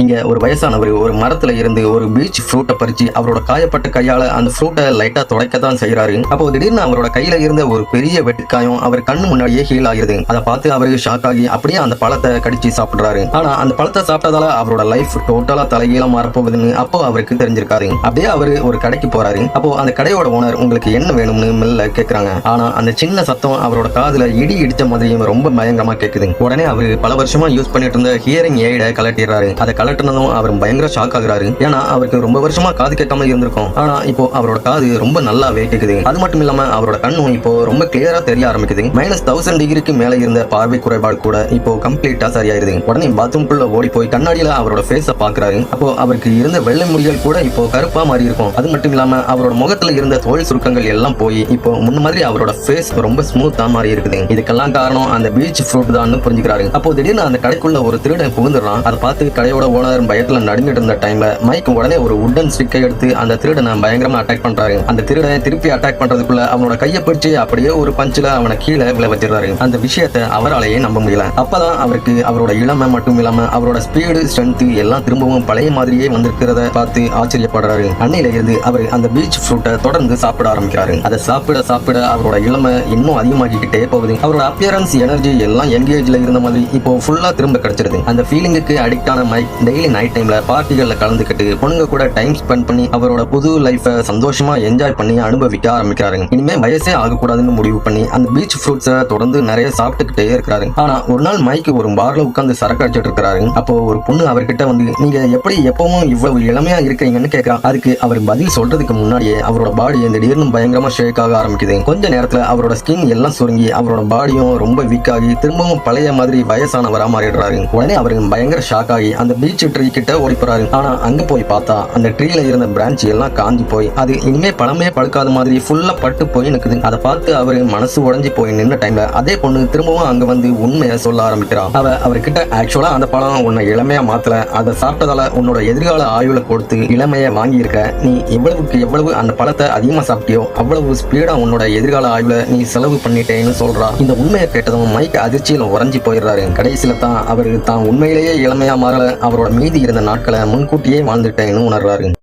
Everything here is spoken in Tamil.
இங்க ஒரு வயசானவர் ஒரு மரத்துல இருந்து ஒரு பீச் ஃப்ரூட்டை பறிச்சு அவரோட காயப்பட்ட கையால அந்த ஃப்ரூட்டை லைட்டா துடைக்கத்தான் செய்யறாரு. அப்போ திடீர்னு அவரோட கையில இருந்த ஒரு பெரிய வெட்டுக்காயம் அவர் கண்ணு முன்னாடியே ஹீல் ஆகிருது. அதை பார்த்து அவரு ஷாக் ஆகி அப்படியே அந்த பழத்தை கடிச்சு சாப்பிடுறாரு. ஆனா அந்த பழத்தை சாப்பிட்டதால அவரோட லைஃப் டோட்டலா தலைகீழ மாறப்போகுதுன்னு அப்போ அவருக்கு தெரிஞ்சிருக்காரு. அப்படியே அவரு ஒரு கடைக்கு போறாரு. அப்போ அந்த கடையோட ஓனர் உங்களுக்கு என்ன வேணும்னு மெல்ல கேக்குறாங்க. ஆனா அந்த சின்ன சத்தம் அவரோட காதுல இடி இடிச்ச மாதிரியும் ரொம்ப பயங்கரமா கேக்குது. உடனே அவரு பல வருஷமா யூஸ் பண்ணிட்டு இருந்த ஹியரிங் எய்ட கலட்டிடுறாரு. அதை கலட்டினதும் அவர் பயங்கர ஷாக் ஆகுறாரு. ஏன்னா அவருக்கு ரொம்ப வருஷமா காது கேட்காம இருந்திருக்கும். ஆனா இப்போ அவரோட காது ரொம்ப நல்லாவே கேக்குது. அது மட்டும் இல்லாம அவரோட கண்ணும் இப்போ ரொம்ப கிளியரா தெரிய ஆரம்பிக்குது. -1000 டிகிரிக்கு மேல இருந்த பார்வை குறைபாடு கூட இப்போ கம்ப்ளீட்டா சரியாயிருது. உடனே பாத்ரூம்குள்ள ஓடி போய் கண்ணாடியில அவரோட ஃபேஸ பாக்குறாரு. அப்போ அவருக்கு இருந்த வெள்ளை முடிகள் கூட இப்போ கருப்பா மாறி இருக்கும். அது மட்டும் இல்லாம அவரோட முகத்துல இருந்த தோல் சுருக்கங்கள் எல்லாம் போய் இப்போ முன்ன மாதிரி அவரோட ஃபேஸ் ரொம்ப ஸ்மூத்தா மாறி இருக்குது. இதுக்கெல்லாம் காரணம் அந்த பீச் ஃப்ரூட் தான் புரிஞ்சுக்கிறாரு. அப்போ திடீர்னு அந்த கடைக்குள்ள ஒரு திருடன் புகுந்துடுறான். அதை பார்த்து கடையோட ஓனர் பயத்துல நடுங்கிட்டு இருந்த டைம்ல மைக் உடனே ஒரு உட்டன் ஸ்டிக்கை எடுத்து அந்த திருடனை பயங்கரமா அட்டாக் பண்றாரு. அந்த திருடன் திருப்பி அட்டாக் பண்றதுக்குள்ள அவனோட கையை பிடிச்சு அப்படியே ஒரு பஞ்சில அவனை கீழே விழ வச்சிடறாரு. அந்த விஷயத்தை அவராலேயே நம்ப முடியல. அப்பதான் அவருக்கு அவரோட இளமை மட்டும் இல்லாம அவரோட ஸ்பீடு ஸ்ட்ரென்த் எல்லாம் திரும்பவும் பழைய மாதிரியே வந்திருக்கிறத பார்த்து ஆச்சரியப்படுறாரு. அன்னையில இருந்து அவர் அந்த பீச் ஃப்ரூட்டை தொடர்ந்து சாப்பிட ஆரம்பிக்கிறாரு. அதை சாப்பிட சாப்பிட அவரோட இளமை இன்னும் அதிகமாகிக்கிட்டே போகுது. அவரோட அப்பியரன்ஸ் எனர்ஜி எல்லாம் எங்கேஜ்ல இருந்த மாதிரி இப்போ ஃபுல்லா திரும்ப கிடைச்சிருது. அந்த ஃபீலிங்குக்கு அடிக்ட் ஆன மைக் டெய்லி நைட் டைம்ல பார்ட்டிகள்ல கலந்துக்கிட்டு பொண்ணுங்க கூட டைம் ஸ்பெண்ட் பண்ணி அவரோட புது லைஃப சந்தோஷமா என்ஜாய் பண்ணி அனுபவிக்க ஆரம்பிக்கிறாரு. இனிமே வயசே ஆகக்கூடாதுன்னு முடிவு பண்ணி அந்த பீச் ஃப்ரூட்ஸை தொடர்ந்து நிறைய சாப்பிட்டுக்கிட்டே இருக்கிறாரு. ஆனா ஒரு நாள் மைக்கு ஒரு பார்ல உட்கார்ந்து சரக்கு அடிச்சிட்டு இருக்காரு. அப்போ ஒரு பொண்ணு அவர்கிட்ட வந்து நீங்க எப்படி எப்பவும் இவ்வளவு இளமையா இருக்கீங்கன்னு கேட்கறான். அதுக்கு அவர் பதில் சொல்றதுக்கு முன்னாடியே அவரோட பாடி திடீர்னு பயங்கரமா ஷேக் ஆக ஆரம்பிக்குது. கொஞ்ச நேரத்துல அவரோட ஸ்கின் எல்லாம் சுருங்கி அவரோட பாடியும் ரொம்ப வீக் ஆகி திரும்பவும் பழைய மாதிரி வயசானவரா மாறிடுறாரு. உடனே அவருக்கு பயங்கர ஷாக் ஆகி அந்த பீச் ட்ரீ கிட்ட ஓடி போறாரு. ஆனா அங்க போய் பார்த்தா அந்த ட்ரீல இருந்த பிரான்ச் எல்லாம் காஞ்சி போய் அது இனிமே பழமே பழுக்காத மாதிரி ஃபுல்லா பட்டு போய் நிக்குது. அதை பார்த்து அவரு மனசு உடைஞ்சு போய் நின்ன டைம்ல அதே பொண்ணு திரும்பவும் அங்க வந்து உண்மையை சொல்ல ஆரம்பிக்கிறான். அவர்கிட்ட ஆக்சுவலா அந்த பழம் உன்னை இளமையா மாத்தல, அதை சாப்பிட்டதால உன்னோட எதிர்கால ஆயுளை கொடுத்து இளமைய வாங்கி இருக்க. நீ எவ்வளவுக்கு எவ்வளவு அந்த பழத்தை அதிகமா சாப்பிட்டியோ அவ்வளவு ஸ்பீடா உன்னோட எதிர்கால ஆயுளை நீ செலவு பண்ணிட்டேன்னு சொல்றா. இந்த உண்மையை கேட்டதும் மைக் அதிர்ச்சியில உறைஞ்சி போயிடுறாரு. கடைசியில தான் அவரு தான் உண்மையிலேயே இளமையா மாறல, அவரோட மீதி இருந்த நாட்களை முன்கூட்டியே வாழ்ந்துட்டேன்னு உணர்றாரு.